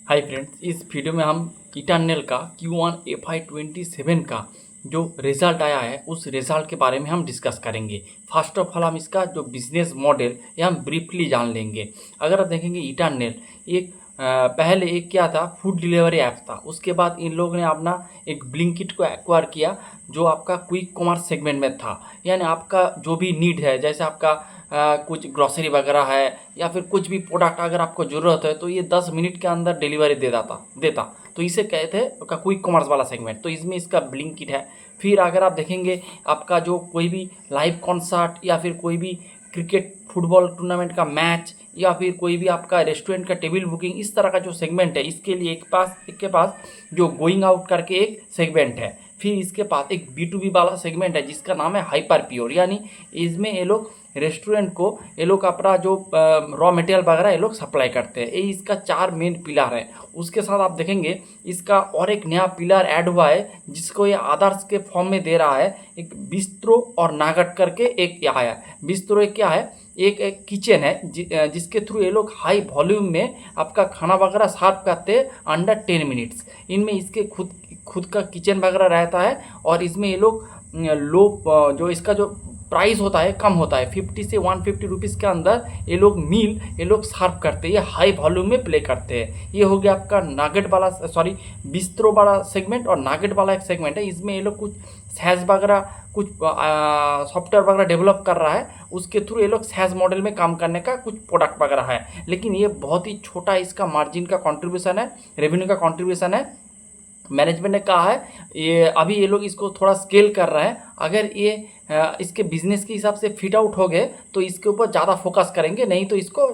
Hi friends, इस video में हम इटर्नल का Q1 FY27 का जो रिज़ल्ट आया है उस रिज़ल्ट के बारे में हम डिस्कस करेंगे। फर्स्ट ऑफ ऑल हम इसका जो बिजनेस मॉडल ये हम ब्रीफली जान लेंगे। अगर आप देखेंगे इटर्नल एक पहले एक क्या था, फूड डिलीवरी ऐप था। उसके बाद इन लोगों ने अपना एक ब्लिंकिट को एक्वायर किया जो आपका क्विक कॉमर्स सेगमेंट में था। यानी आपका जो भी नीड है, जैसे आपका कुछ ग्रॉसरी वगैरह है या फिर कुछ भी प्रोडक्ट अगर आपको ज़रूरत है तो ये 10 मिनट के अंदर डिलीवरी देता। तो इसे कहते हैं का क्विक कॉमर्स वाला सेगमेंट। तो इसमें इसका ब्लिंकिट है। फिर अगर आप देखेंगे आपका जो कोई भी लाइव कॉन्सर्ट या फिर कोई भी क्रिकेट फुटबॉल टूर्नामेंट का मैच या फिर कोई भी आपका रेस्टोरेंट का टेबल बुकिंग, इस तरह का जो सेगमेंट है इसके लिए एक के पास जो गोइंग आउट करके एक सेगमेंट है। फिर इसके पास एक B2B वाला सेगमेंट है जिसका नाम है हाइपर प्योर। यानी इसमें ये लोग रेस्टोरेंट को ये लोग अपना जो रॉ मटेरियल वगैरह ये लोग सप्लाई करते हैं। ये इसका 4 मेन पिलर है। उसके साथ आप देखेंगे इसका और एक नया पिलर ऐड हुआ है जिसको ये आदर्श के फॉर्म में दे रहा है। एक बिस्ट्रो और नागट करके एक यहाँ है। बिस्ट्रो एक क्या है, एक किचन है जिसके थ्रू ये लोग हाई वॉल्यूम में आपका खाना वगैरह सर्व करते हैं अंडर 10 मिनट्स। इनमें इसके खुद का किचन वगैरह रहता है और इसमें ये लोग लो जो इसका जो प्राइस होता है कम होता है, 50 से 150 रुपीज़ के अंदर ये लोग सर्व करते हैं। ये हाई वॉल्यूम में प्ले करते हैं। ये हो गया आपका नागेट वाला बिस्ट्रो वाला सेगमेंट और नागेट वाला एक सेगमेंट है। इसमें ये लोग कुछ सैज वगैरह कुछ सॉफ्टवेयर वगैरह डेवलप कर रहा है। उसके थ्रू ये लोग सैज मॉडल में काम करने का कुछ प्रोडक्ट वगैरह है। लेकिन ये बहुत ही छोटा इसका मार्जिन का कॉन्ट्रीब्यूशन है, रेवेन्यू का कॉन्ट्रीब्यूशन है। मैनेजमेंट ने कहा है ये लोग इसको थोड़ा स्केल कर रहे हैं। अगर ये इसके बिजनेस के हिसाब से फिट आउट हो गए तो इसके ऊपर ज़्यादा फोकस करेंगे, नहीं तो इसको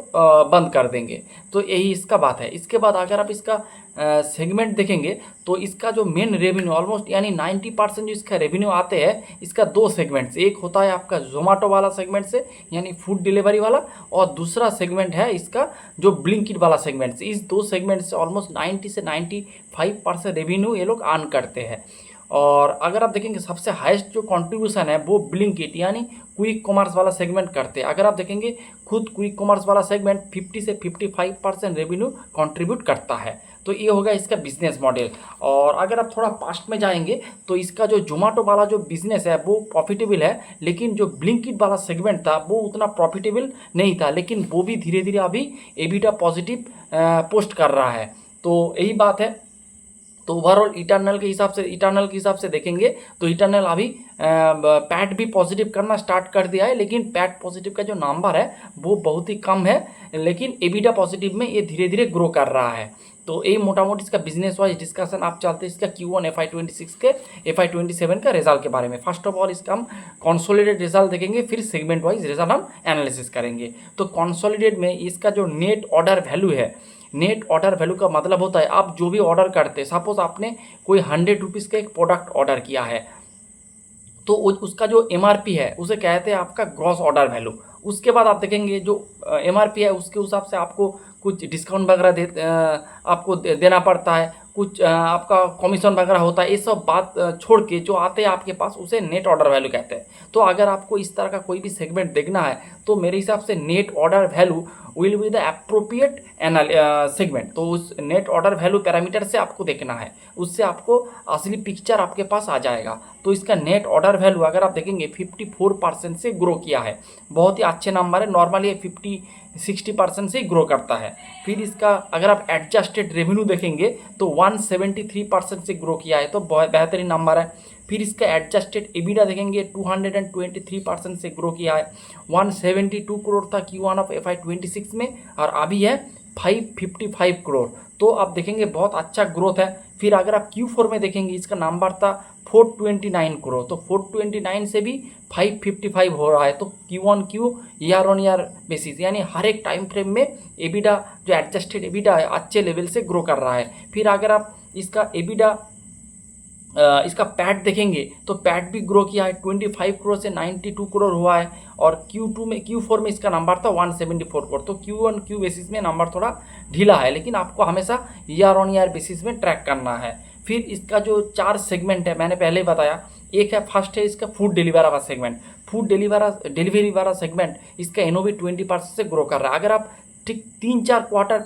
बंद कर देंगे। तो यही इसका बात है। इसके बाद अगर आप इसका सेगमेंट देखेंगे तो इसका जो मेन रेवेन्यू ऑलमोस्ट यानी 90% जो इसका रेवेन्यू आते हैं इसका दो सेगमेंट से। एक होता है आपका जोमेटो वाला सेगमेंट से यानी फूड डिलीवरी वाला, और दूसरा सेगमेंट है इसका जो ब्लिंकिट वाला सेगमेंट से। इस दो सेगमेंट से ऑलमोस्ट 90 से 95% रेवेन्यू ये लोग अर्न करते हैं। और अगर आप देखेंगे सबसे हाईएस्ट जो कंट्रीब्यूशन है वो ब्लिंकिट यानी क्विक कॉमर्स वाला सेगमेंट करते हैं। अगर आप देखेंगे खुद क्विक कॉमर्स वाला सेगमेंट 50 से 55% रेवेन्यू कंट्रीब्यूट करता है। तो ये होगा इसका बिजनेस मॉडल। और अगर आप थोड़ा पास्ट में जाएंगे तो इसका जो जोमेटो वाला जो बिजनेस है वो प्रॉफिटेबल है, लेकिन जो ब्लिंकिट वाला सेगमेंट था वो उतना प्रॉफिटेबल नहीं था। लेकिन वो भी धीरे धीरे अभी एबिटा पॉजिटिव पोस्ट कर रहा है। तो यही बात है। तो ओवरऑल इटर्नल के हिसाब से देखेंगे तो इटर्नल अभी पैट भी पॉजिटिव करना स्टार्ट कर दिया है। लेकिन पैट पॉजिटिव का जो नंबर है वो बहुत ही कम है, लेकिन एबिटा पॉजिटिव में ये धीरे धीरे ग्रो कर रहा है। तो ये मोटा मोटी इसका बिजनेस वाइज डिस्कशन आप चलते हैं इसका Q1 FY26 के FY27 का रिजल्ट के बारे में। फर्स्ट ऑफ ऑल इसका हम कॉन्सोलिडेट रिजल्ट देखेंगे, फिर सेगमेंट वाइज रिजल्ट हम एनालिसिस करेंगे। तो कॉन्सोलिडेट में इसका जो नेट ऑर्डर वैल्यू है, नेट ऑर्डर वैल्यू का मतलब होता है आप जो भी ऑर्डर करते हैं, सपोज आपने कोई 100 रुपीज़ का एक प्रोडक्ट ऑर्डर किया है तो उसका जो MRP है उसे कहते हैं आपका ग्रॉस ऑर्डर वैल्यू। उसके बाद आप देखेंगे जो MRP है उसके हिसाब से आपको कुछ डिस्काउंट वगैरह आपको देना पड़ता है, कुछ आपका कमीशन वगैरह होता है। ये सब बात छोड़ के जो आते हैं आपके पास उसे नेट ऑर्डर वैल्यू कहते हैं। तो अगर आपको इस तरह का कोई भी सेगमेंट देखना है तो मेरे हिसाब से net order value will be the appropriate segment. तो उस नेट ऑर्डर वैल्यू पैरामीटर से आपको देखना है, उससे आपको असली पिक्चर आपके पास आ जाएगा। तो इसका नेट ऑर्डर वैल्यू अगर आप देखेंगे 54% से ग्रो किया है, बहुत ही अच्छे नंबर है। नॉर्मली 50-60% से ग्रो करता है। फिर इसका अगर आप एडजस्टेड रेवेन्यू देखेंगे तो 173% से ग्रो किया है, तो बहुत बेहतरीन नंबर है। फिर इसका एडजस्टेड एबिटा देखेंगे 223% से ग्रो किया है। 172 करोड़ था Q1 ऑफ FY26 में और अभी है 555 करोड़। तो आप देखेंगे बहुत अच्छा ग्रोथ है। फिर अगर आप Q4 में देखेंगे इसका नंबर था 429 करोड़, तो 429 से भी 555 हो रहा है। तो Q1Q year on year basis यानी हर एक टाइम फ्रेम में एबिटा जो एडजस्टेड एबिटा है अच्छे लेवल से ग्रो कर रहा है। फिर अगर आप इसका एबिटा इसका पैट देखेंगे तो पैट भी ग्रो किया है, 25 करोड़ से 92 करोड़ हुआ है। और Q4 में इसका नंबर था 174 करोड़। तो Q1Q बेसिस में नंबर थोड़ा ढीला है, लेकिन आपको हमेशा ईयर ऑन ईयर बेसिस में ट्रैक करना है। फिर इसका जो 4 सेगमेंट है मैंने पहले ही बताया। एक है फर्स्ट है इसका फूड डिलीवरी वाला सेगमेंट। फूड डिलीवरी वाला सेगमेंट इसका NOV 20% से ग्रो कर रहा है। अगर आप ठीक 3-4 क्वार्टर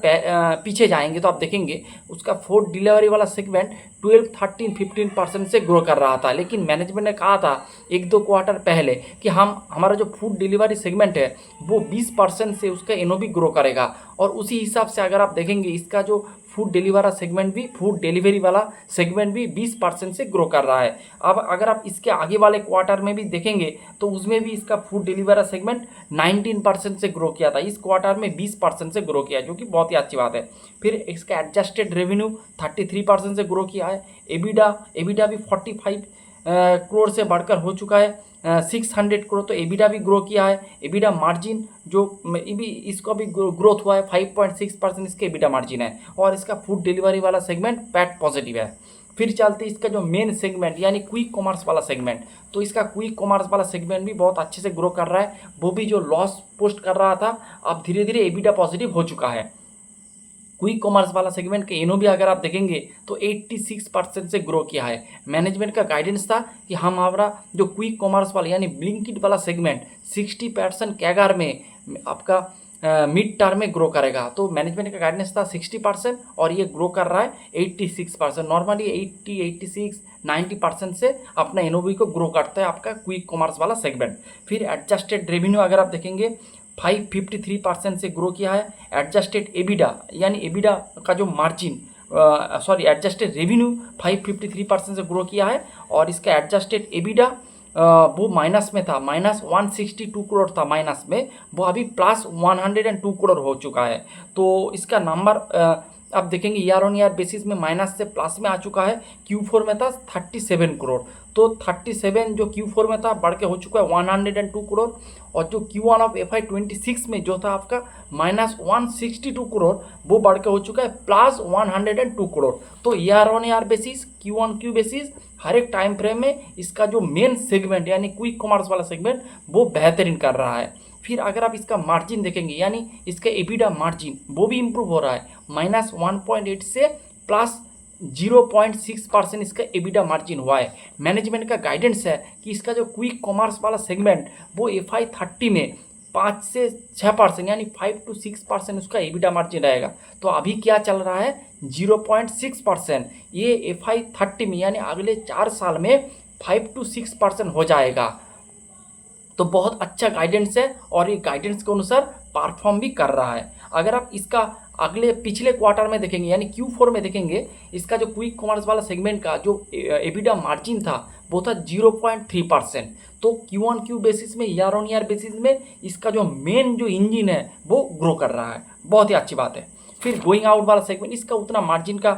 पीछे जाएंगे तो आप देखेंगे उसका फूड डिलीवरी वाला सेगमेंट 12, 13, 15% से ग्रो कर रहा था। लेकिन मैनेजमेंट ने कहा था 1-2 क्वार्टर पहले कि हमारा जो फूड डिलीवरी सेगमेंट है वो 20% से उसका एनओवी ग्रो करेगा। और उसी हिसाब से अगर आप देखेंगे इसका जो फूड डिलीवरी वाला सेगमेंट भी 20% से ग्रो कर रहा है। अब अगर आप इसके आगे वाले क्वार्टर में भी देखेंगे तो उसमें भी इसका फूड डिलीवरी सेगमेंट 19% से ग्रो किया था। इस क्वार्टर में 20% से ग्रो किया, जो कि बहुत ही अच्छी बात है। फिर इसका एडजस्टेड रेवेन्यू 33% से ग्रो किया है। एबिडा भी 45 करोड़ से बढ़कर हो चुका है 600 करोड़। तो एबिडा भी ग्रो किया है। एबिडा मार्जिन जो भी इसका भी ग्रोथ हुआ है 5.6% इसके एबिडा मार्जिन है। और इसका फूड डिलीवरी वाला सेगमेंट पैट पॉजिटिव है। फिर चलते इसका जो मेन सेगमेंट यानी क्विक कॉमर्स वाला सेगमेंट, तो इसका क्विक कॉमर्स वाला सेगमेंट भी बहुत अच्छे से ग्रो कर रहा है। वो भी जो लॉस पोस्ट कर रहा था अब धीरे धीरे एबिडा पॉजिटिव हो चुका है। क्विक कॉमर्स वाला सेगमेंट के एनओवी अगर आप देखेंगे तो 86% से ग्रो किया है। मैनेजमेंट का गाइडेंस था कि हमारा जो क्विक कॉमर्स वाला यानी ब्लिंकिट वाला सेगमेंट 60% कैगार में आपका मिड टर्म में ग्रो करेगा। तो मैनेजमेंट का गाइडेंस था 60% और ये ग्रो कर रहा है 86%। नॉर्मली 80, 86, 90% से अपना एनओवी को ग्रो करता है आपका क्विक कॉमर्स वाला सेगमेंट। फिर एडजस्टेड रेवेन्यू अगर आप देखेंगे 553% से ग्रो किया है। एडजस्टेड एबिडा यानी एबिडा का जो मार्जिन एडजस्टेड रेवेन्यू 553% से ग्रो किया है। और इसका एडजस्टेड एबिडा वो माइनस में था, -162 करोड़ था माइनस में, वो अभी +102 करोड़ हो चुका है। तो इसका नंबर आप देखेंगे ईयर ऑन ईयर बेसिस में माइनस से प्लस में आ चुका है। Q4 में था 37 करोड़, तो 37 जो Q4 में था बढ़ के हो चुका है 102 करोड़। और जो Q1 ऑफ FY26 में जो था आपका -162 करोड़ वो बढ़ के हो चुका है +102 करोड़। तो year on year basis Q1Q basis हर एक टाइम फ्रेम में इसका जो मेन सेगमेंट यानी क्विक कॉमर्स वाला सेगमेंट वो बेहतरीन कर रहा है। फिर अगर आप इसका मार्जिन देखेंगे यानी इसका एबिडा मार्जिन वो भी इम्प्रूव हो रहा है, -1.8 से +0.6% इसका एबिडा मार्जिन हुआ है। मैनेजमेंट का गाइडेंस है कि इसका जो क्विक कॉमर्स वाला सेगमेंट वो FY30 में 5 से 6% यानी 5 to 6% उसका एबिडा मार्जिन रहेगा। तो अभी क्या चल रहा है 0.6%, ये FY30 में यानी अगले 4 साल में 5 to 6% हो जाएगा। तो बहुत अच्छा गाइडेंस है और ये गाइडेंस के अनुसार परफॉर्म भी कर रहा है। अगर आप इसका अगले पिछले क्वार्टर में देखेंगे यानी Q4 में देखेंगे, इसका जो क्विक कॉमर्स वाला सेगमेंट का जो एबिडा मार्जिन था वो था 0.3%। तो Q1Q बेसिस में ईयर ऑन ईयर बेसिस में इसका जो मेन जो इंजन है वो ग्रो कर रहा है, बहुत ही अच्छी बात है। फिर गोइंग आउट वाला सेगमेंट, इसका उतना मार्जिन का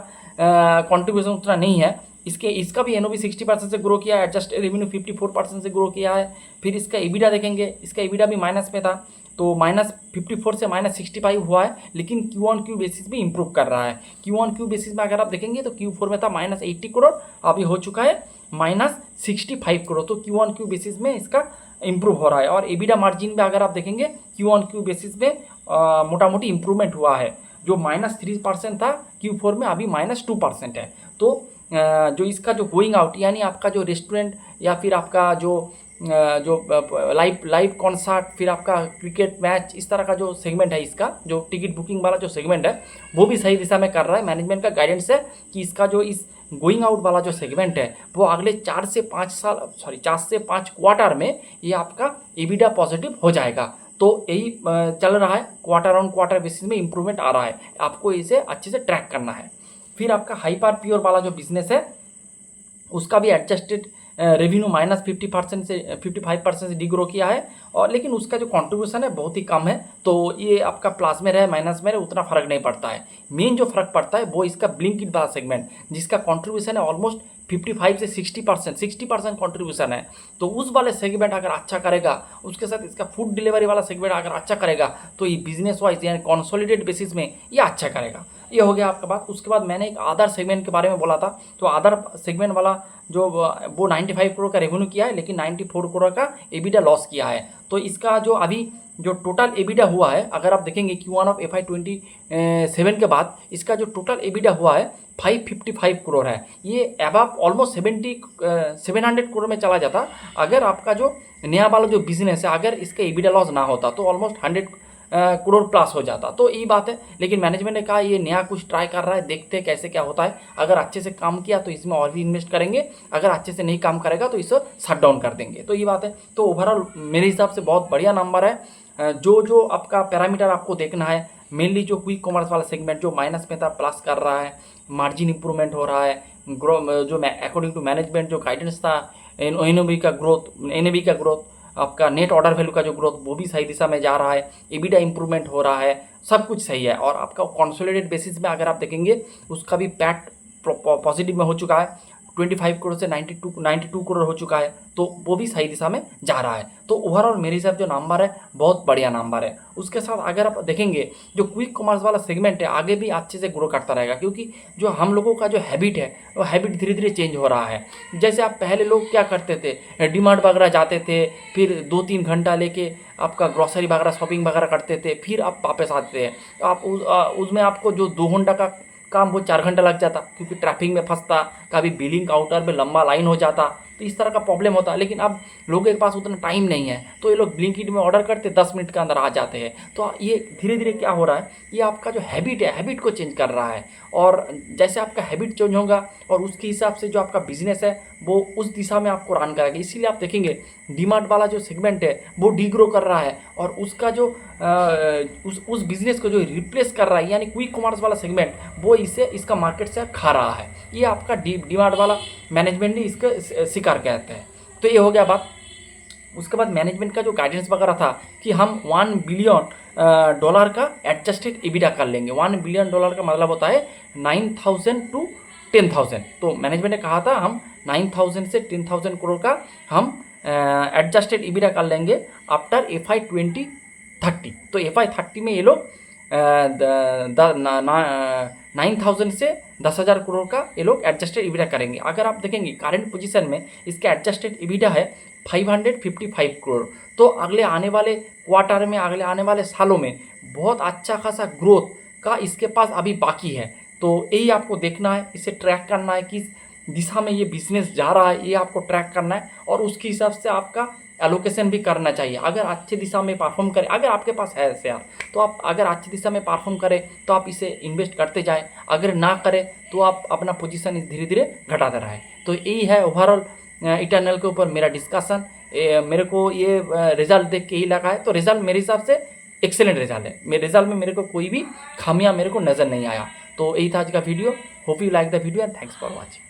कंट्रीब्यूशन उतना नहीं है। इसका भी एनओवी 60% से ग्रो किया है। एडजस्टेड रेवेन्यू 54% से ग्रो किया है। फिर इसका एबिडा देखेंगे, इसका एबिडा भी माइनस में था तो -54 से -65 हुआ है, लेकिन Q1Q बेसिस भी इंप्रूव कर रहा है। Q1Q बेसिस में अगर आप देखेंगे तो Q4 में था -80 करोड़, अभी हो चुका है -65 करोड़। तो Q1Q बेसिस में इसका इंप्रूव हो रहा है। और एबिडा मार्जिन में अगर आप देखेंगे Q1Q बेसिस में मोटा मोटी इंप्रूवमेंट हुआ है। जो -3% था Q4 में अभी -2% है। तो जो इसका जो गोइंग आउट यानी आपका जो रेस्टोरेंट या फिर आपका जो लाइव कॉन्सर्ट, फिर आपका क्रिकेट मैच, इस तरह का जो सेगमेंट है, इसका जो टिकट बुकिंग वाला जो सेगमेंट है वो भी सही दिशा में कर रहा है। मैनेजमेंट का गाइडेंस है कि इसका जो इस गोइंग आउट वाला जो सेगमेंट है वो अगले 4 से 5 क्वार्टर में ये आपका एबिडा पॉजिटिव हो जाएगा। तो यही चल रहा है, क्वार्टर ऑन क्वार्टर बेसिस में इंप्रूवमेंट आ रहा है, आपको इसे अच्छे से ट्रैक करना है। फिर आपका हाइपर प्योर वाला जो बिजनेस है उसका भी एडजस्टेड रेवेन्यू -50% से 55% से डिग्रो किया है। और लेकिन उसका जो कंट्रीब्यूशन है बहुत ही कम है, तो ये आपका प्लस में रहे माइनस में रहे उतना फर्क नहीं पड़ता है। मेन जो फर्क पड़ता है वो इसका ब्लिंकिट वाला सेगमेंट जिसका कंट्रीब्यूशन है ऑलमोस्ट 55 से 60% कंट्रीब्यूशन है। तो उस वाले सेगमेंट अगर अच्छा करेगा, उसके साथ इसका फूड डिलीवरी वाला सेगमेंट अगर अच्छा करेगा तो ये बिजनेस वाइज यानी कॉन्सोलिडेट बेसिस में ये अच्छा करेगा। ये हो गया आपका बात। उसके बाद मैंने एक अदर सेगमेंट के बारे में बोला था, तो अदर सेगमेंट वाला जो वो 95 करोड़ का रेवेन्यू किया है, लेकिन 94 करोड़ का एबिडा लॉस किया है। तो इसका जो अभी जो टोटल एबिडा हुआ है, अगर आप देखेंगे Q1 ऑफ FY27 के बाद इसका जो टोटल एबिडा हुआ है 555 करोड़ है। ये अबव ऑलमोस्ट 700 करोड़ में चला जाता अगर आपका जो नया वाला जो बिजनेस है अगर इसका एबिडा लॉस ना होता, तो ऑलमोस्ट करोड़ प्लस हो जाता। तो यही बात है, लेकिन मैनेजमेंट ने कहा ये नया कुछ ट्राई कर रहा है, देखते हैं कैसे क्या होता है। अगर अच्छे से काम किया तो इसमें और भी इन्वेस्ट करेंगे, अगर अच्छे से नहीं काम करेगा तो इसे शट डाउन कर देंगे। तो ये बात है। तो ओवरऑल मेरे हिसाब से बहुत बढ़िया नंबर है। जो आपका पैरामीटर आपको देखना है, मेनली जो क्विक कॉमर्स वाला सेगमेंट जो माइनस में था प्लस कर रहा है, मार्जिन इंप्रूवमेंट हो रहा है, जो अकॉर्डिंग टू मैनेजमेंट जो गाइडेंस था, एनओवी का ग्रोथ, आपका नेट ऑर्डर वैल्यू का जो ग्रोथ वो भी सही दिशा में जा रहा है, एबिटा इंप्रूवमेंट हो रहा है, सब कुछ सही है। और आपका कंसोलिडेटेड बेसिस में अगर आप देखेंगे उसका भी पैट पॉजिटिव में हो चुका है, 25 करोड़ से 92 करोड़ हो चुका है, तो वो भी सही दिशा में जा रहा है। तो ओवरऑल मेरे हिसाब जो नंबर है बहुत बढ़िया नंबर है। उसके साथ अगर आप देखेंगे जो क्विक कॉमर्स वाला सेगमेंट है आगे भी अच्छे से ग्रो करता रहेगा, क्योंकि जो हम लोगों का जो हैबिट है वो हैबिट धीरे धीरे चेंज हो रहा है। जैसे आप पहले लोग क्या करते थे, डीमार्ट वगैरह जाते थे, फिर 2-3 घंटा लेके आपका ग्रॉसरी वगैरह शॉपिंग वगैरह करते थे, फिर आप वापस आते थे। तो आप उसमें आपको जो 2 घंटा का काम वो 4 घंटा लग जाता, क्योंकि ट्रैफिक में फंसता, कभी बिलिंग काउंटर पे लंबा लाइन हो जाता, तो इस तरह का प्रॉब्लम होता। लेकिन अब लोगों के पास उतना टाइम नहीं है, तो ये लोग ब्लिंकिट में ऑर्डर करते 10 मिनट के अंदर आ जाते हैं। तो ये धीरे धीरे क्या हो रहा है, ये आपका जो हैबिट है हैबिट को चेंज कर रहा है। और जैसे आपका हैबिट चेंज होगा और उसके हिसाब से जो आपका बिजनेस है वो उस दिशा में आपको रन करेगा। इसीलिए आप देखेंगे डीमार्ट वाला जो सेगमेंट है वो डीग्रो कर रहा है, और उसका जो उस बिजनेस को जो रिप्लेस कर रहा है यानी क्विक कॉमर्स वाला सेगमेंट, वो इसका मार्केट से खा रहा है। ये आपका डीमार्ट वाला मैनेजमेंट ने इसका शिकार कहते हैं। तो ये हो गया बात। उसके बाद मैनेजमेंट का जो गाइडेंस वगैरह था कि हम $1 बिलियन का एडजस्टेड EBITDA कर लेंगे। $1 बिलियन का मतलब होता है 9,000 to 10,000। तो मैनेजमेंट ने कहा था हम 9,000 से 10,000 करोड़ का हम एडजस्टेड EBITDA कर लेंगे आफ्टर FY 2030। तो FY 30 में ये लोग 9,000 से 10,000 करोड़ का ये लोग एडजस्टेड EBITDA करेंगे। अगर आप देखेंगे करंट पोजीशन में इसका एडजस्टेड EBITDA है 555 करोड़। तो अगले आने वाले क्वार्टर में, अगले आने वाले सालों में बहुत अच्छा खासा ग्रोथ का इसके पास अभी बाकी है। तो यही आपको देखना है, इसे ट्रैक करना है, किस दिशा में ये बिजनेस जा रहा है, ये आपको ट्रैक करना है, और उसके हिसाब से आपका एलोकेशन भी करना चाहिए। अगर अच्छी दिशा में परफॉर्म करें, अगर आपके पास है शेयर, तो आप अगर अच्छी दिशा में परफॉर्म करें तो आप इसे इन्वेस्ट करते जाएं, अगर ना करें तो आप अपना पोजीशन धीरे धीरे घटाते रहें। तो यही है ओवरऑल इटर्नल के ऊपर मेरा डिस्कशन। मेरे को ये रिजल्ट देख के ही लगा है, तो रिजल्ट मेरे हिसाब से एक्सेलेंट रिजल्ट है। मेरे रिजल्ट में मेरे को कोई भी खामियां मेरे को नज़र नहीं आया। तो यही था आज का video. Hope you like the video and thanks for watching.